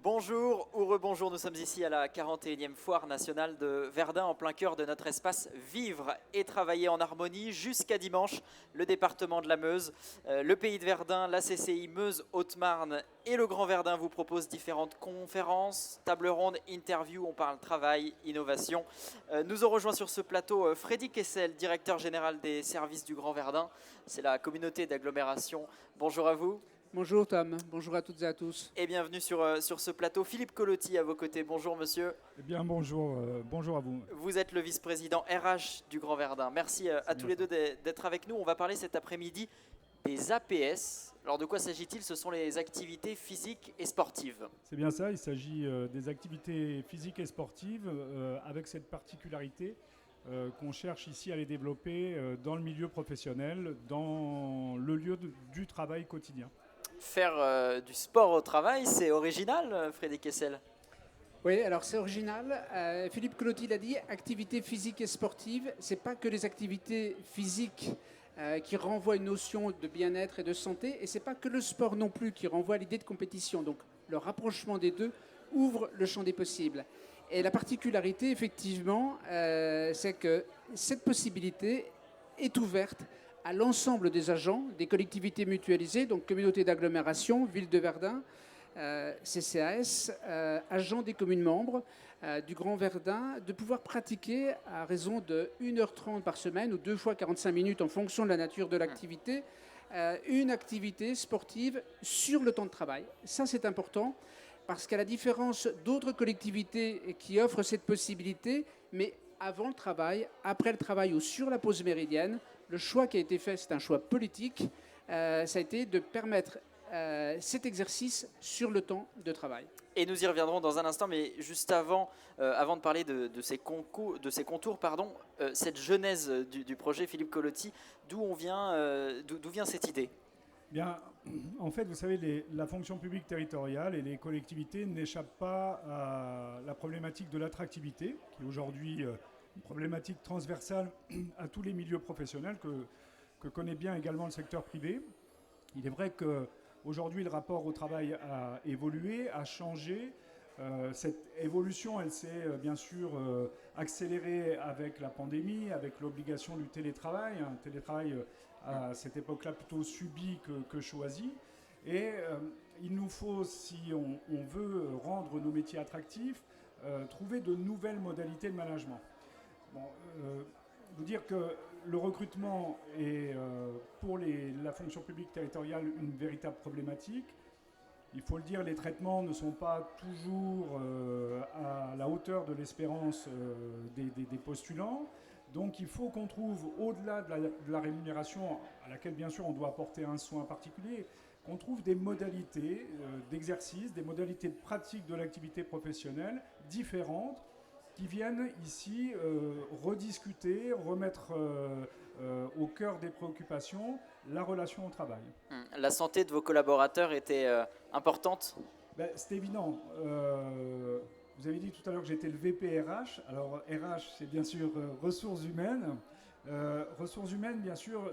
Bonjour ou rebonjour, nous sommes ici à la 41e foire nationale de Verdun, en plein cœur de notre espace Vivre et Travailler en Harmonie, jusqu'à dimanche, le département de la Meuse, le pays de Verdun, la CCI Meuse-Haute-Marne et le Grand Verdun vous proposent différentes conférences, tables rondes, interviews, on parle travail, innovation. Nous ont rejoint sur ce plateau Freddy Kessel, directeur général des services du Grand Verdun, c'est la communauté d'agglomération. Bonjour à vous. Bonjour Tom, bonjour à toutes et à tous. Et bienvenue sur ce plateau. Philippe Colotti à vos côtés. Bonjour monsieur. Eh bien bonjour, bonjour à vous. Vous êtes le vice-président RH du Grand Verdun. Merci à tous les deux d'être avec nous. On va parler cet après-midi des APS. Alors de quoi s'agit-il? Ce sont les activités physiques et sportives. C'est bien ça, il s'agit des activités physiques et sportives avec cette particularité qu'on cherche ici à les développer dans le milieu professionnel, dans le lieu du travail quotidien. Faire du sport au travail, c'est original, Frédéric Kessel. Oui, alors c'est original. Philippe Colotti l'a dit, activités physiques et sportives, c'est pas que les activités physiques qui renvoient une notion de bien-être et de santé, et c'est pas que le sport non plus qui renvoie à l'idée de compétition. Donc le rapprochement des deux ouvre le champ des possibles. Et la particularité, effectivement, c'est que cette possibilité est ouverte à l'ensemble des agents, des collectivités mutualisées, donc communauté d'agglomération, ville de Verdun, CCAS, agents des communes membres du Grand Verdun, de pouvoir pratiquer à raison de 1h30 par semaine ou 2 fois 45 minutes en fonction de la nature de l'activité, une activité sportive sur le temps de travail. Ça, c'est important parce qu'à la différence d'autres collectivités qui offrent cette possibilité, mais avant le travail, après le travail ou sur la pause méridienne, le choix qui a été fait, c'est un choix politique, ça a été de permettre cet exercice sur le temps de travail. Et nous y reviendrons dans un instant, mais juste avant de parler de ces contours, cette genèse du projet Philippe Colotti, d'où vient cette idée? Bien, en fait, vous savez, la fonction publique territoriale et les collectivités n'échappent pas à la problématique de l'attractivité, qui est aujourd'hui une problématique transversale à tous les milieux professionnels que connaît bien également le secteur privé. Il est vrai qu'aujourd'hui, le rapport au travail a évolué, a changé. Cette évolution, elle s'est bien sûr accélérée avec la pandémie, avec l'obligation du télétravail. Un télétravail à cette époque-là plutôt subi que choisi. Et il nous faut, si on veut rendre nos métiers attractifs, trouver de nouvelles modalités de management. Bon, vous dire que le recrutement est pour la fonction publique territoriale une véritable problématique. Il faut le dire, les traitements ne sont pas toujours à la hauteur de l'espérance des postulants. Donc il faut qu'on trouve, au-delà de la rémunération, à laquelle bien sûr on doit apporter un soin particulier, qu'on trouve des modalités d'exercice, des modalités de pratique de l'activité professionnelle différentes, qui viennent ici rediscuter, remettre au cœur des préoccupations la relation au travail. La santé de vos collaborateurs était importante? C'est évident. Vous avez dit tout à l'heure que j'étais le VP RH. Alors RH, c'est bien sûr ressources humaines. Ressources humaines, bien sûr,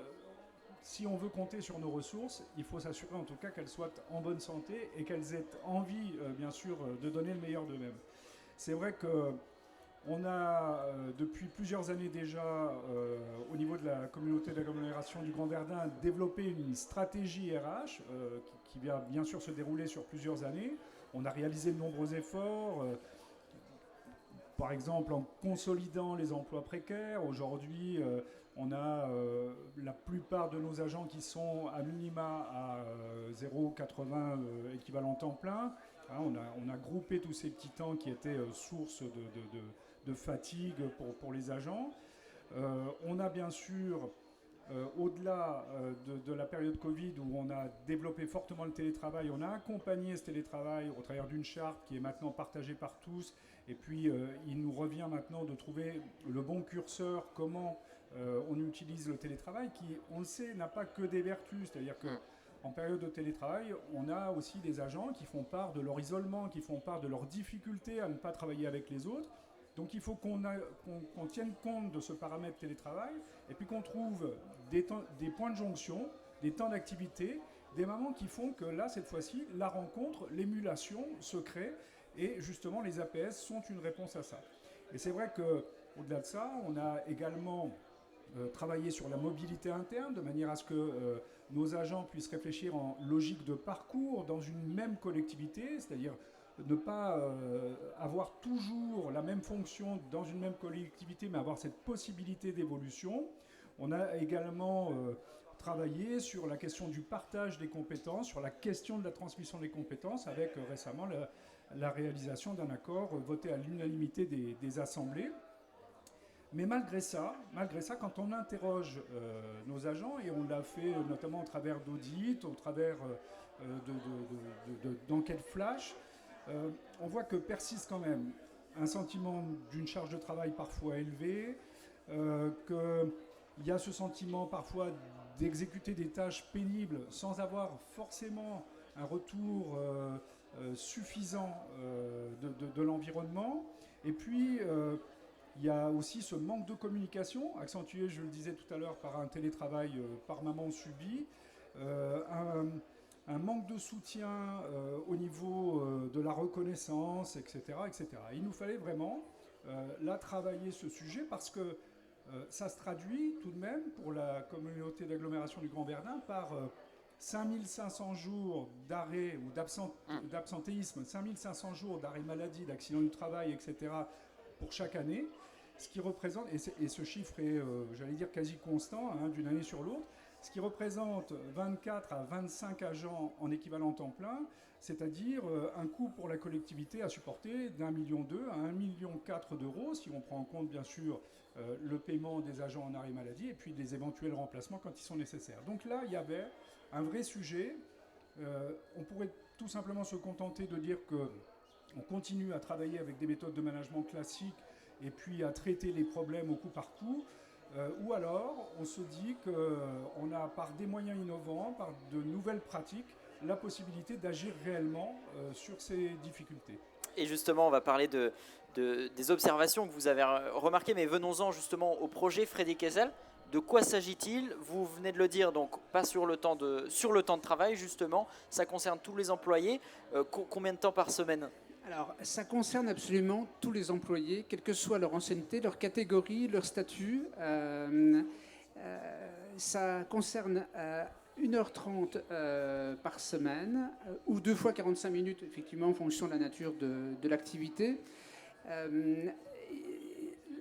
si on veut compter sur nos ressources, il faut s'assurer en tout cas qu'elles soient en bonne santé et qu'elles aient envie, bien sûr, de donner le meilleur d'eux-mêmes. C'est vrai que on a depuis plusieurs années déjà, au niveau de la communauté d'agglomération du Grand Verdun, développé une stratégie RH qui va bien sûr se dérouler sur plusieurs années. On a réalisé de nombreux efforts, par exemple en consolidant les emplois précaires. Aujourd'hui, on a la plupart de nos agents qui sont à minima à 0,80 équivalent temps plein. On a groupé tous ces petits temps qui étaient source de fatigue pour les agents. On a bien sûr, au-delà de la période Covid où on a développé fortement le télétravail, on a accompagné ce télétravail au travers d'une charte qui est maintenant partagée par tous. Et puis, il nous revient maintenant de trouver le bon curseur, comment on utilise le télétravail, qui, on le sait, n'a pas que des vertus. C'est-à-dire que en période de télétravail, on a aussi des agents qui font part de leur isolement, qui font part de leur difficulté à ne pas travailler avec les autres. Donc il faut qu'on tienne compte de ce paramètre télétravail et puis qu'on trouve des points de jonction, des temps d'activité des moments qui font que là, cette fois-ci, la rencontre, l'émulation se crée et justement les APS sont une réponse à ça. Et c'est vrai qu'au-delà de ça, on a également travaillé sur la mobilité interne de manière à ce que nos agents puissent réfléchir en logique de parcours dans une même collectivité, c'est-à-dire ne pas avoir toujours la même fonction dans une même collectivité, mais avoir cette possibilité d'évolution. On a également travaillé sur la question du partage des compétences, sur la question de la transmission des compétences, avec récemment la réalisation d'un accord voté à l'unanimité des assemblées. Mais malgré ça, quand on interroge nos agents, et on l'a fait notamment au travers d'audits, au travers d'enquêtes flash, on voit que persiste quand même un sentiment d'une charge de travail parfois élevée, qu'il y a ce sentiment parfois d'exécuter des tâches pénibles sans avoir forcément un retour suffisant de l'environnement. Et puis, il y a aussi ce manque de communication, accentué, je le disais tout à l'heure, par un télétravail par maman subi, un manque de soutien au niveau de la reconnaissance, etc., etc. Il nous fallait vraiment là travailler ce sujet parce que ça se traduit tout de même pour la communauté d'agglomération du Grand Verdun par 5500 jours d'arrêt ou d'absentéisme, 5500 jours d'arrêt maladie, d'accident du travail, etc., pour chaque année, ce qui représente, et ce chiffre est, j'allais dire, quasi constant d'une année sur l'autre, ce qui représente 24 à 25 agents en équivalent temps plein, c'est-à-dire un coût pour la collectivité à supporter d'1,2 million à 1,4 million d'euros, si on prend en compte bien sûr le paiement des agents en arrêt maladie et puis des éventuels remplacements quand ils sont nécessaires. Donc là, il y avait un vrai sujet. On pourrait tout simplement se contenter de dire qu'on continue à travailler avec des méthodes de management classiques et puis à traiter les problèmes au coup par coup. Ou alors, on se dit qu'on a, par des moyens innovants, par de nouvelles pratiques, la possibilité d'agir réellement sur ces difficultés. Et justement, on va parler des observations que vous avez remarquées, mais venons-en justement au projet Freddy Kessel. De quoi s'agit-il? Vous venez de le dire, donc pas sur le temps de travail, justement. Ça concerne tous les employés. Combien de temps par semaine? Alors, ça concerne absolument tous les employés, quelle que soit leur ancienneté, leur catégorie, leur statut. Ça concerne 1h30 par semaine, ou 2 fois 45 minutes, effectivement, en fonction de la nature de l'activité.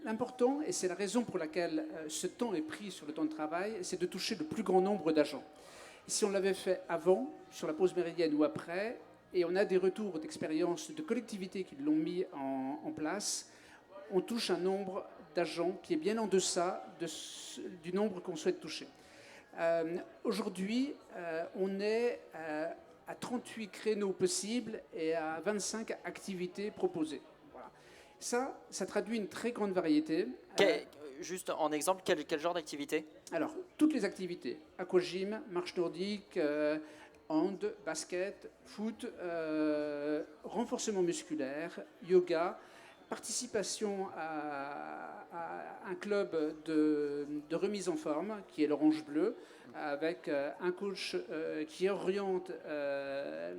L'important, et c'est la raison pour laquelle ce temps est pris sur le temps de travail, c'est de toucher le plus grand nombre d'agents. Si on l'avait fait avant, sur la pause méridienne ou après, et on a des retours d'expérience de collectivités qui l'ont mis en place, on touche un nombre d'agents qui est bien en deçà du nombre qu'on souhaite toucher. Aujourd'hui, on est à 38 créneaux possibles et à 25 activités proposées. Voilà. Ça traduit une très grande variété. Juste en exemple, quel genre d'activité? Alors, toutes les activités. Aquagym, marche nordique, hand, basket, foot, renforcement musculaire, yoga, participation à un club de remise en forme qui est l'Orange Bleu, avec un coach qui oriente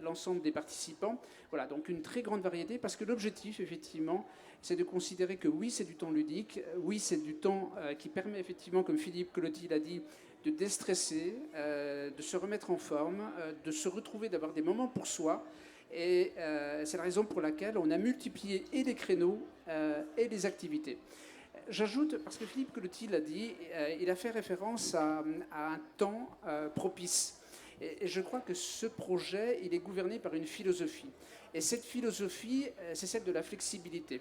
l'ensemble des participants. Voilà, donc une très grande variété, parce que l'objectif, effectivement, c'est de considérer que oui, c'est du temps ludique, oui, c'est du temps qui permet effectivement, comme Philippe Colotti l'a dit, de déstresser, de se remettre en forme, de se retrouver, d'avoir des moments pour soi. Et c'est la raison pour laquelle on a multiplié et les créneaux et les activités. J'ajoute, parce que Philippe Colotti l'a dit, il a fait référence à un temps propice. Et je crois que ce projet, il est gouverné par une philosophie. Et cette philosophie, c'est celle de la flexibilité.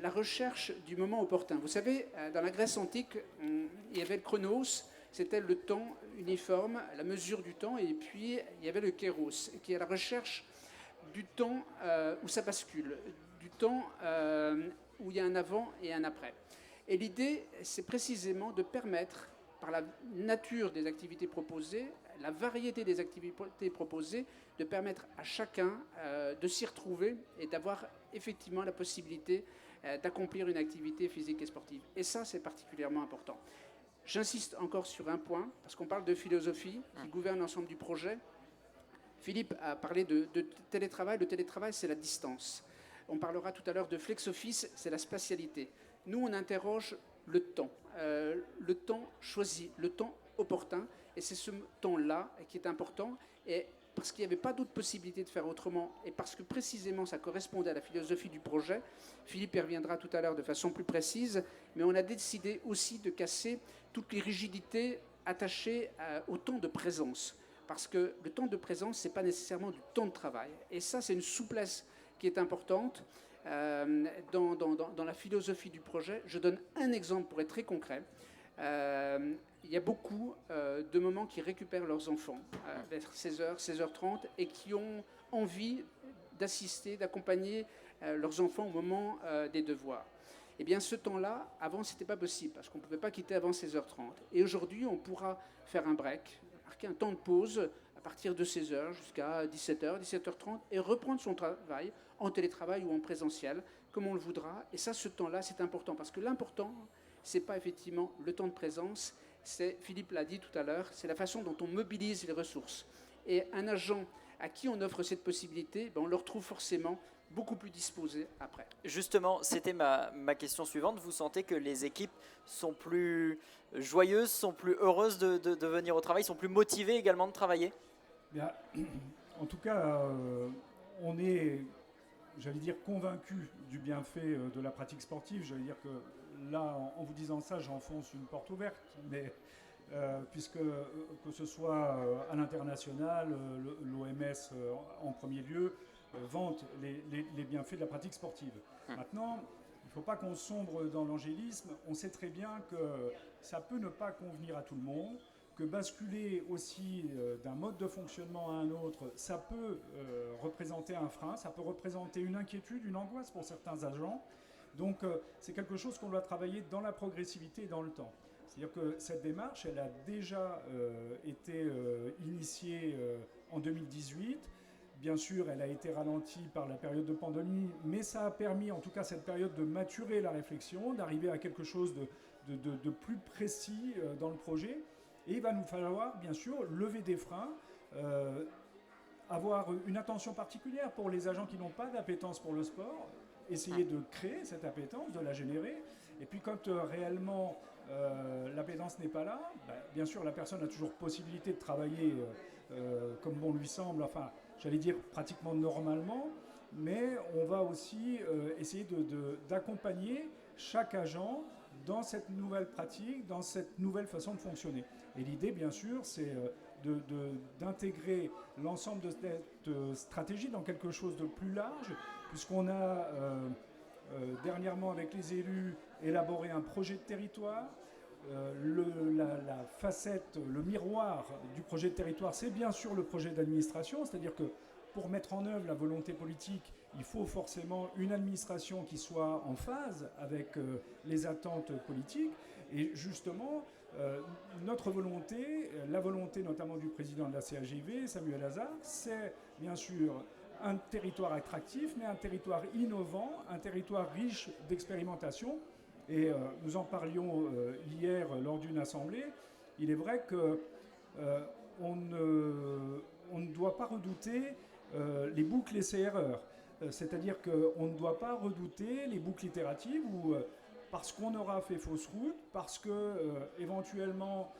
La recherche du moment opportun. Vous savez, dans la Grèce antique, il y avait le chronos, c'était le temps uniforme, la mesure du temps, et puis il y avait le kéros, qui est la recherche du temps où ça bascule, du temps où il y a un avant et un après. Et l'idée, c'est précisément de permettre, par la nature des activités proposées, la variété des activités proposées, de permettre à chacun de s'y retrouver et d'avoir effectivement la possibilité d'accomplir une activité physique et sportive. Et ça, c'est particulièrement important. J'insiste encore sur un point, parce qu'on parle de philosophie qui gouverne l'ensemble du projet. Philippe a parlé de télétravail. Le télétravail, c'est la distance. On parlera tout à l'heure de flex office, c'est la spatialité. Nous, on interroge le temps choisi, le temps opportun, et c'est ce temps-là qui est important, et parce qu'il n'y avait pas d'autre possibilité de faire autrement, et parce que précisément ça correspondait à la philosophie du projet. Philippe y reviendra tout à l'heure de façon plus précise, mais on a décidé aussi de casser toutes les rigidités attachées au temps de présence, parce que le temps de présence, ce n'est pas nécessairement du temps de travail, et ça, c'est une souplesse qui est importante. Dans la philosophie du projet. Je donne un exemple pour être très concret. Il y a beaucoup de mamans qui récupèrent leurs enfants vers 16h, 16h30 et qui ont envie d'assister, d'accompagner leurs enfants au moment des devoirs. Eh bien, ce temps-là, avant, ce n'était pas possible parce qu'on ne pouvait pas quitter avant 16h30. Et aujourd'hui, on pourra faire un break, marquer un temps de pause à partir de 16h jusqu'à 17h, 17h30 et reprendre son travail en télétravail ou en présentiel, comme on le voudra. Et ça, ce temps-là, c'est important parce que l'important, ce n'est pas effectivement le temps de présence, c'est, Philippe l'a dit tout à l'heure, c'est la façon dont on mobilise les ressources. Et un agent à qui on offre cette possibilité, on le retrouve forcément beaucoup plus disposé après. Justement, c'était ma question suivante. Vous sentez que les équipes sont plus joyeuses, sont plus heureuses de venir au travail, sont plus motivées également de travailler? Bien, en tout cas, on est, j'allais dire, convaincu du bienfait de la pratique sportive. J'allais dire que là, en vous disant ça, j'enfonce une porte ouverte, mais puisque que ce soit à l'international, l'OMS en premier lieu, vante les bienfaits de la pratique sportive. Maintenant, il ne faut pas qu'on sombre dans l'angélisme. On sait très bien que ça peut ne pas convenir à tout le monde, que basculer aussi d'un mode de fonctionnement à un autre, ça peut représenter un frein, ça peut représenter une inquiétude, une angoisse pour certains agents. Donc c'est quelque chose qu'on doit travailler dans la progressivité et dans le temps. C'est-à-dire que cette démarche, elle a déjà été initiée en 2018. Bien sûr, elle a été ralentie par la période de pandémie, mais ça a permis, en tout cas cette période, de maturer la réflexion, d'arriver à quelque chose de plus précis dans le projet. Et il va nous falloir, bien sûr, lever des freins, avoir une attention particulière pour les agents qui n'ont pas d'appétence pour le sport, essayer de créer cette appétence, de la générer. Et puis quand réellement l'appétence n'est pas là, bien sûr, la personne a toujours possibilité de travailler comme bon lui semble, enfin, j'allais dire pratiquement normalement, mais on va aussi essayer d'accompagner chaque agent dans cette nouvelle pratique, dans cette nouvelle façon de fonctionner. Et l'idée, bien sûr, c'est d'intégrer l'ensemble de cette stratégie dans quelque chose de plus large, puisqu'on a dernièrement, avec les élus, élaboré un projet de territoire. La facette, le miroir du projet de territoire, c'est bien sûr le projet d'administration, c'est-à-dire que pour mettre en œuvre la volonté politique, il faut forcément une administration qui soit en phase avec les attentes politiques. Et justement, notre volonté, la volonté notamment du président de la CAGV, Samuel Hazard, c'est bien sûr un territoire attractif, mais un territoire innovant, un territoire riche d'expérimentation. Et nous en parlions hier lors d'une assemblée. Il est vrai qu'on ne doit pas redouter les boucles essais-erreurs. C'est-à-dire qu'on ne doit pas redouter les boucles itératives où, parce qu'on aura fait fausse route, parce que éventuellement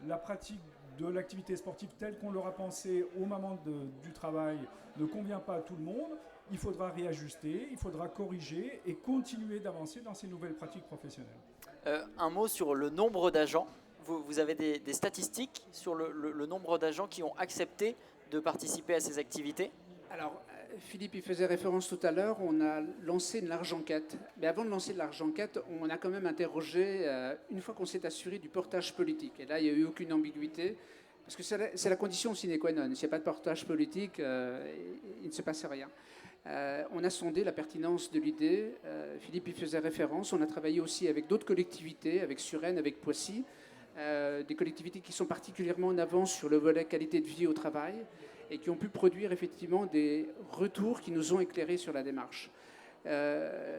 la pratique de l'activité sportive telle qu'on l'aura pensée au moment du travail ne convient pas à tout le monde, il faudra réajuster, il faudra corriger et continuer d'avancer dans ces nouvelles pratiques professionnelles. Un mot sur le nombre d'agents. Vous avez des statistiques sur le nombre d'agents qui ont accepté de participer à ces activités? Alors, Philippe y faisait référence tout à l'heure, on a lancé une large enquête. Mais avant de lancer de large enquête, on a quand même interrogé, une fois qu'on s'est assuré du portage politique. Et là, il n'y a eu aucune ambiguïté, parce que c'est la condition sine qua non. S'il n'y a pas de portage politique, il ne se passe rien. On a sondé la pertinence de l'idée. Philippe y faisait référence. On a travaillé aussi avec d'autres collectivités, avec Suresnes, avec Poissy, des collectivités qui sont particulièrement en avance sur le volet qualité de vie au travail et qui ont pu produire effectivement des retours qui nous ont éclairés sur la démarche.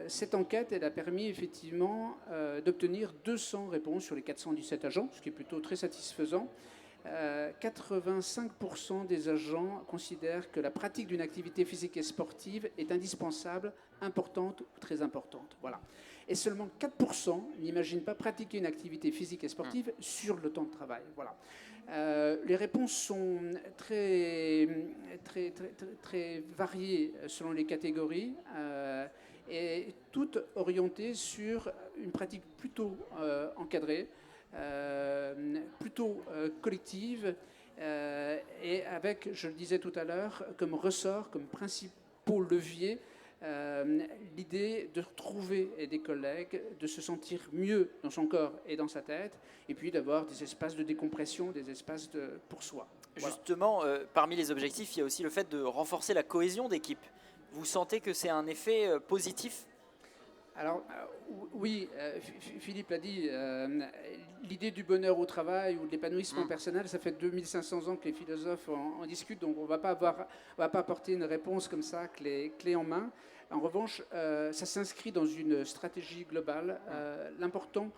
Cette enquête, elle a permis effectivement d'obtenir 200 réponses sur les 417 agents, ce qui est plutôt très satisfaisant. 85% des agents considèrent que la pratique d'une activité physique et sportive est indispensable, importante ou très importante. Voilà. Et seulement 4% n'imaginent pas pratiquer une activité physique et sportive sur le temps de travail. Voilà. Les réponses sont très variées selon les catégories et toutes orientées sur une pratique plutôt encadrée, plutôt collective et avec, je le disais tout à l'heure, comme ressort, comme principaux leviers, l'idée de retrouver des collègues, de se sentir mieux dans son corps et dans sa tête, et puis d'avoir des espaces de décompression, des espaces pour soi. Voilà. Justement, parmi les objectifs, il y a aussi le fait de renforcer la cohésion d'équipe. Vous sentez que c'est un effet positif ? Alors, oui, Philippe l'a dit, l'idée du bonheur au travail ou de l'épanouissement personnel, ça fait 2500 ans que les philosophes en discutent, donc on ne va pas apporter une réponse comme ça, clé en main. En revanche, ça s'inscrit dans une stratégie globale. L'important,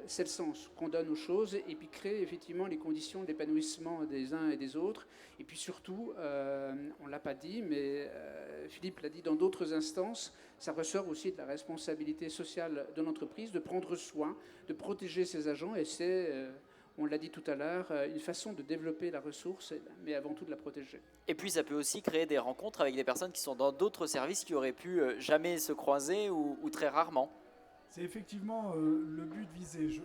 c'est le sens qu'on donne aux choses et puis créer effectivement les conditions d'épanouissement des uns et des autres. Et puis surtout, on ne l'a pas dit, mais Philippe l'a dit dans d'autres instances, ça ressort aussi de la responsabilité sociale de l'entreprise de prendre soin, de protéger ses agents et c'est, on l'a dit tout à l'heure, une façon de développer la ressource, mais avant tout de la protéger. Et puis ça peut aussi créer des rencontres avec des personnes qui sont dans d'autres services qui auraient pu jamais se croiser ou très rarement. C'est effectivement le but visé. Je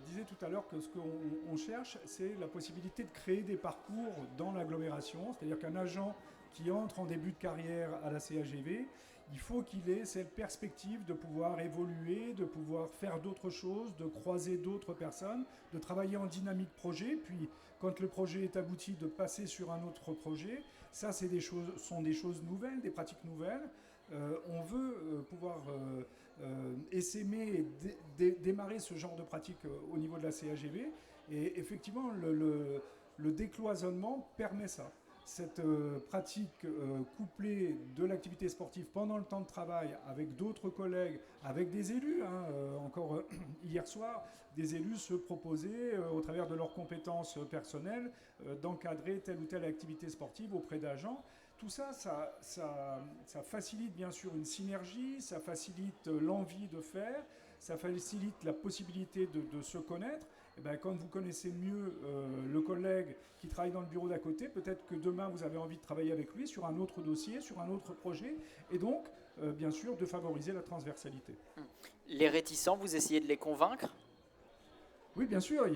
disais tout à l'heure que ce qu'on cherche, c'est la possibilité de créer des parcours dans l'agglomération. C'est-à-dire qu'un agent qui entre en début de carrière à la CAGV, il faut qu'il ait cette perspective de pouvoir évoluer, de pouvoir faire d'autres choses, de croiser d'autres personnes, de travailler en dynamique projet. Puis, quand le projet est abouti, de passer sur un autre projet. Ça, sont des choses nouvelles, des pratiques nouvelles. On veut pouvoir essaimer et démarrer ce genre de pratique au niveau de la CAGV. Et effectivement, le décloisonnement permet ça. Cette pratique couplée de l'activité sportive pendant le temps de travail avec d'autres collègues, avec des élus. Encore hier soir, des élus se proposaient, au travers de leurs compétences personnelles, d'encadrer telle ou telle activité sportive auprès d'agents. Tout ça, ça facilite bien sûr une synergie, ça facilite l'envie de faire, ça facilite la possibilité de se connaître. Et bien, quand vous connaissez mieux le collègue qui travaille dans le bureau d'à côté, peut-être que demain vous avez envie de travailler avec lui sur un autre dossier, sur un autre projet, et donc, bien sûr, de favoriser la transversalité. Les réticents, vous essayez de les convaincre ? Oui, bien sûr,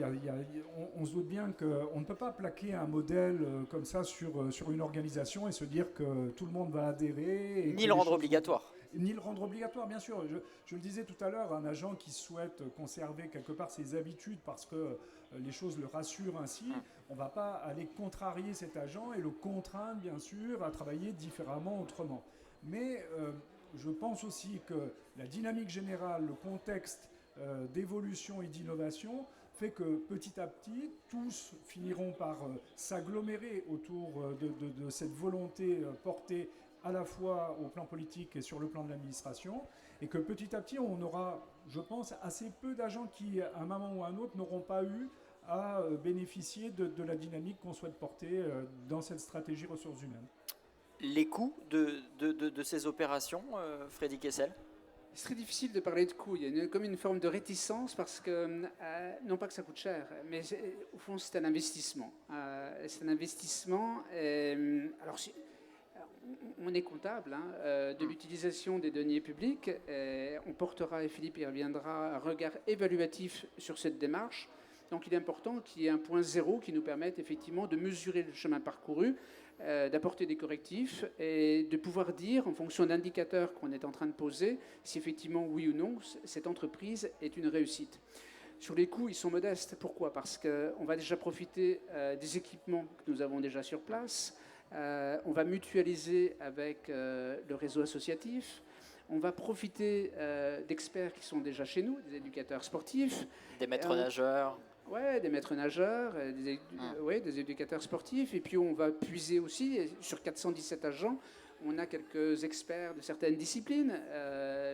on se doute bien qu'on ne peut pas plaquer un modèle comme ça sur une organisation et se dire que tout le monde va adhérer. Ni le rendre obligatoire. Ni le rendre obligatoire, bien sûr. Je le disais tout à l'heure, un agent qui souhaite conserver quelque part ses habitudes parce que les choses le rassurent ainsi, on ne va pas aller contrarier cet agent et le contraindre, bien sûr, à travailler différemment, autrement. Mais je pense aussi que la dynamique générale, le contexte d'évolution et d'innovation fait que petit à petit, tous finiront par s'agglomérer autour de cette volonté portée à la fois au plan politique et sur le plan de l'administration, et que petit à petit, on aura, je pense, assez peu d'agents qui, à un moment ou à un autre, n'auront pas eu à bénéficier de la dynamique qu'on souhaite porter dans cette stratégie ressources humaines. Les coûts de ces opérations, Freddy Kessel ? C'est très difficile de parler de coûts. Il y a comme une forme de réticence parce que, non pas que ça coûte cher, mais au fond, c'est un investissement. C'est un investissement. Alors, on est comptable de l'utilisation des deniers publics. On portera, et Philippe y reviendra, un regard évaluatif sur cette démarche. Donc, il est important qu'il y ait un point zéro qui nous permette effectivement de mesurer le chemin parcouru, d'apporter des correctifs et de pouvoir dire, en fonction d'indicateurs qu'on est en train de poser, si effectivement, oui ou non, cette entreprise est une réussite. Sur les coûts, ils sont modestes. Pourquoi ? Parce qu'on va déjà profiter des équipements que nous avons déjà sur place. On va mutualiser avec le réseau associatif. On va profiter d'experts qui sont déjà chez nous, des éducateurs sportifs. Des maîtres nageurs. Oui, des maîtres nageurs, des éducateurs sportifs. Et puis on va puiser aussi, sur 417 agents, on a quelques experts de certaines disciplines.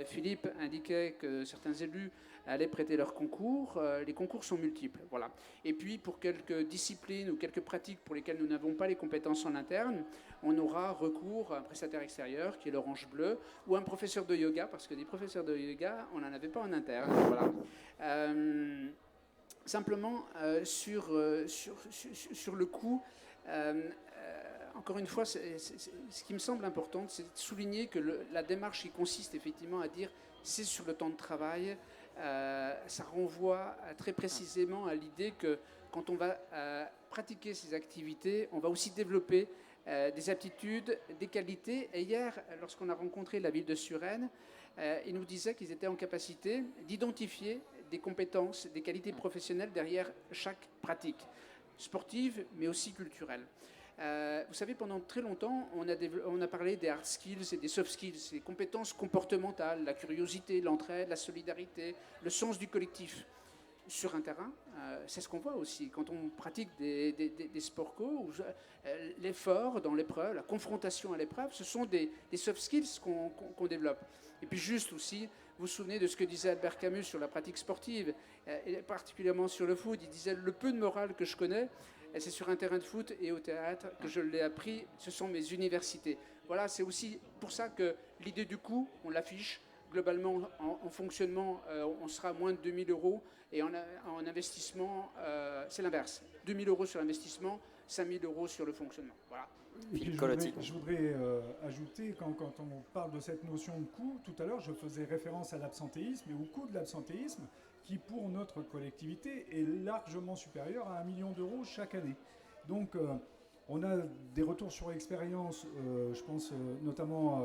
Philippe indiquait que certains élus allaient prêter leur concours. Les concours sont multiples. Voilà. Et puis, pour quelques disciplines ou quelques pratiques pour lesquelles nous n'avons pas les compétences en interne, on aura recours à un prestataire extérieur qui est l'Orange Bleu ou un professeur de yoga, parce que des professeurs de yoga, on n'en avait pas en interne. Voilà. Simplement, sur le coût, encore une fois, ce qui me semble important, c'est de souligner que la démarche qui consiste effectivement à dire c'est sur le temps de travail, ça renvoie très précisément à l'idée que quand on va pratiquer ces activités, on va aussi développer des aptitudes, des qualités. Et hier, lorsqu'on a rencontré la ville de Suresnes, ils nous disaient qu'ils étaient en capacité d'identifier des compétences, des qualités professionnelles derrière chaque pratique, sportive mais aussi culturelle. Vous savez, pendant très longtemps, on a parlé des hard skills et des soft skills, des compétences comportementales, la curiosité, l'entraide, la solidarité, le sens du collectif. Sur un terrain, c'est ce qu'on voit aussi. Quand on pratique des sports co, l'effort dans l'épreuve, la confrontation à l'épreuve, ce sont des soft skills qu'on développe. Et puis juste aussi, vous vous souvenez de ce que disait Albert Camus sur la pratique sportive, et particulièrement sur le foot. Il disait « Le peu de morale que je connais, c'est sur un terrain de foot et au théâtre que je l'ai appris, ce sont mes universités. » Voilà, c'est aussi pour ça que l'idée du coût, on l'affiche. Globalement, en fonctionnement, on sera à moins de 2 000 euros. Et en investissement, c'est l'inverse. 2 000 euros sur l'investissement, 5 000 euros sur le fonctionnement. Voilà. Et puis je voudrais ajouter, quand on parle de cette notion de coût, tout à l'heure, je faisais référence à l'absentéisme et au coût de l'absentéisme, qui pour notre collectivité est largement supérieur à 1 million d'euros chaque année. Donc, on a des retours sur expérience, je pense notamment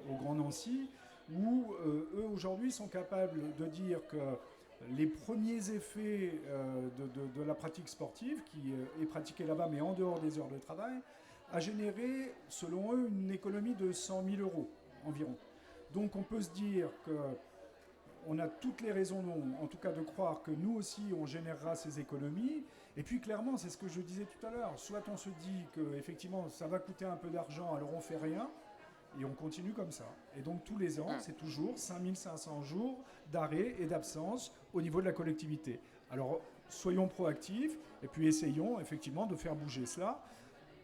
au Grand Nancy, où eux aujourd'hui sont capables de dire que les premiers effets de la pratique sportive, qui est pratiquée là-bas mais en dehors des heures de travail, a généré, selon eux, une économie de 100 000 euros environ. Donc on peut se dire qu'on a toutes les raisons, en tout cas de croire que nous aussi on générera ces économies. Et puis clairement, c'est ce que je disais tout à l'heure, soit on se dit qu'effectivement ça va coûter un peu d'argent, alors on fait rien, et on continue comme ça. Et donc tous les ans, c'est toujours 5500 jours d'arrêt et d'absence au niveau de la collectivité. Alors soyons proactifs et puis essayons effectivement de faire bouger cela.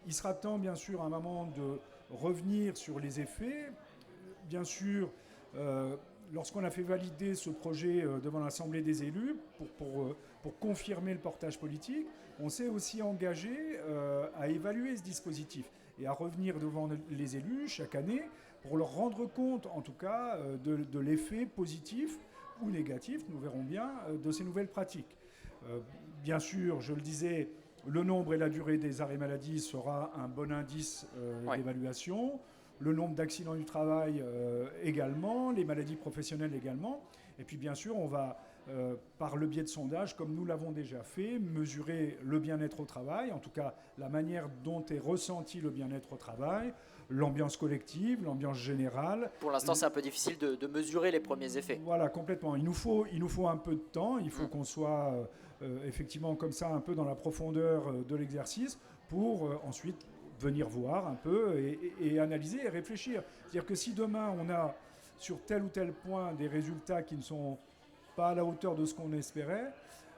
Il sera temps bien sûr à un moment de revenir sur les effets. Bien sûr, lorsqu'on a fait valider ce projet devant l'Assemblée des élus pour confirmer le portage politique, on s'est aussi engagé à évaluer ce dispositif et à revenir devant les élus chaque année pour leur rendre compte, en tout cas, de l'effet positif ou négatif, nous verrons bien, de ces nouvelles pratiques. Bien sûr, je le disais, le nombre et la durée des arrêts maladie sera un bon indice d'évaluation. Le nombre d'accidents du travail également, les maladies professionnelles également. Et puis bien sûr, on va, par le biais de sondages, comme nous l'avons déjà fait, mesurer le bien-être au travail, en tout cas la manière dont est ressenti le bien-être au travail, l'ambiance collective, l'ambiance générale. Pour l'instant, c'est un peu difficile de mesurer les premiers effets. Voilà, complètement. Il nous faut un peu de temps, il faut qu'on soit effectivement comme ça un peu dans la profondeur de l'exercice pour ensuite venir voir un peu et analyser et réfléchir. C'est-à-dire que si demain on a sur tel ou tel point des résultats qui ne sont pas à la hauteur de ce qu'on espérait,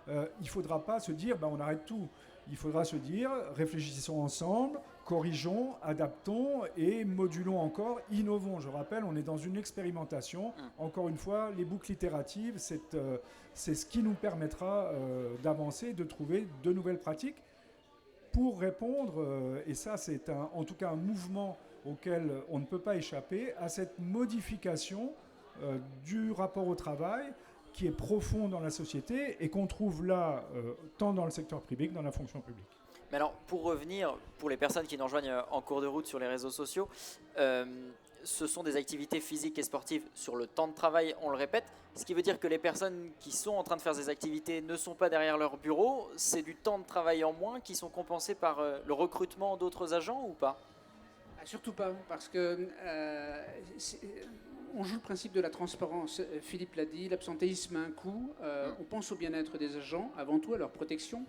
il ne faudra pas se dire on arrête tout. Il faudra se dire réfléchissons ensemble, corrigeons, adaptons et modulons encore, innovons. Je rappelle, on est dans une expérimentation. Encore une fois, les boucles itératives, c'est ce qui nous permettra d'avancer, de trouver de nouvelles pratiques pour répondre, et ça c'est en tout cas un mouvement auquel on ne peut pas échapper, à cette modification du rapport au travail qui est profond dans la société et qu'on trouve là tant dans le secteur privé que dans la fonction publique. Mais alors, pour revenir, pour les personnes qui nous rejoignent en cours de route sur les réseaux sociaux, ce sont des activités physiques et sportives sur le temps de travail, on le répète, ce qui veut dire que les personnes qui sont en train de faire ces activités ne sont pas derrière leur bureau, c'est du temps de travail en moins qui sont compensés par le recrutement d'autres agents ou pas ? Surtout pas, parce que on joue le principe de la transparence. Philippe l'a dit, l'absentéisme a un coût. On pense au bien-être des agents, avant tout à leur protection.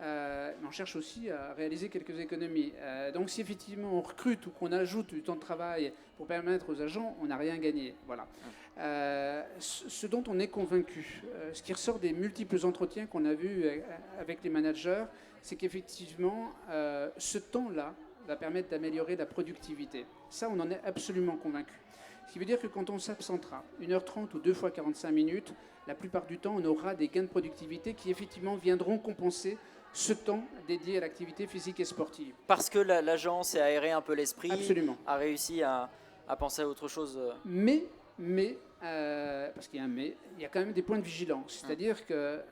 mais on cherche aussi à réaliser quelques économies. Donc si effectivement on recrute ou qu'on ajoute du temps de travail pour permettre aux agents, on n'a rien gagné. Voilà. Ce dont on est convaincu, ce qui ressort des multiples entretiens qu'on a vus avec les managers, c'est qu'effectivement, ce temps-là va permettre d'améliorer la productivité. Ça, on en est absolument convaincu. Ce qui veut dire que quand on s'absentera 1h30 ou 2 fois 45 minutes, la plupart du temps, on aura des gains de productivité qui effectivement viendront compenser ce temps dédié à l'activité physique et sportive. Parce que l'agent s'est aéré un peu l'esprit, Absolument. a réussi à penser à autre chose. Mais parce qu'il y a un mais, il y a quand même des points de vigilance. C'est-à-dire qu'il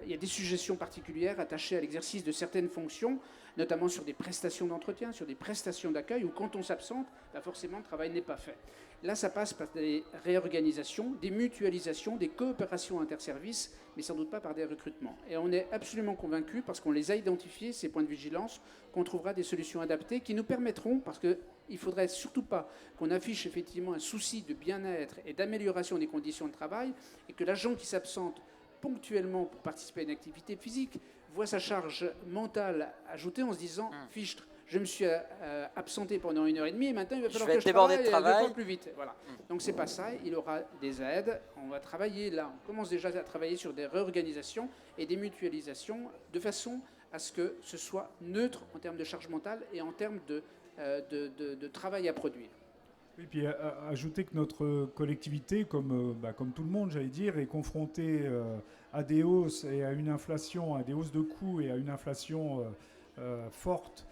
y a des suggestions particulières attachées à l'exercice de certaines fonctions, notamment sur des prestations d'entretien, sur des prestations d'accueil, où quand on s'absente, forcément le travail n'est pas fait. Là, ça passe par des réorganisations, des mutualisations, des coopérations interservices, mais sans doute pas par des recrutements. Et on est absolument convaincus, parce qu'on les a identifiés, ces points de vigilance, qu'on trouvera des solutions adaptées qui nous permettront, parce qu'il ne faudrait surtout pas qu'on affiche effectivement un souci de bien-être et d'amélioration des conditions de travail, et que l'agent qui s'absente ponctuellement pour participer à une activité physique voit sa charge mentale ajoutée en se disant « fichtre, je me suis absenté pendant 1h30 et maintenant il va falloir que je travaille 2 fois plus vite. » Voilà. Donc c'est pas ça, il aura des aides. On va travailler là, on commence déjà à travailler sur des réorganisations et des mutualisations de façon à ce que ce soit neutre en termes de charge mentale et en termes de travail à produire. Et puis ajouter que notre collectivité, comme tout le monde, j'allais dire, est confrontée à des hausses et à une inflation, à des hausses de coûts et à une inflation forte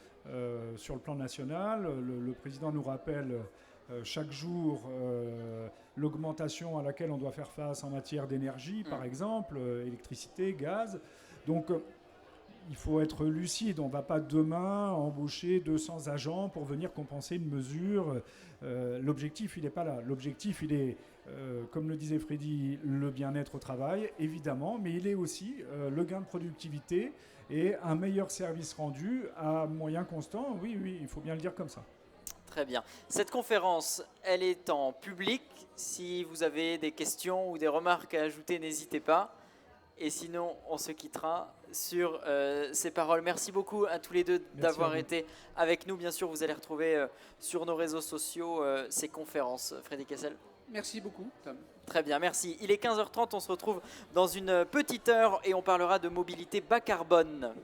sur le plan national. Le président nous rappelle chaque jour l'augmentation à laquelle on doit faire face en matière d'énergie, par exemple, électricité, gaz. Donc il faut être lucide. On ne va pas demain embaucher 200 agents pour venir compenser une mesure. L'objectif, il n'est pas là. L'objectif, il est, comme le disait Freddy, le bien-être au travail, évidemment, mais il est aussi le gain de productivité et un meilleur service rendu à moyen constant. Oui, il faut bien le dire comme ça. Très bien. Cette conférence, elle est en public. Si vous avez des questions ou des remarques à ajouter, n'hésitez pas. Et sinon, on se quittera sur ces paroles. Merci beaucoup à tous les deux d'avoir été avec nous. Bien sûr, vous allez retrouver sur nos réseaux sociaux ces conférences. Freddy Kessel. Merci beaucoup, Tom. Très bien, merci. Il est 15h30, on se retrouve dans une petite heure et on parlera de mobilité bas carbone.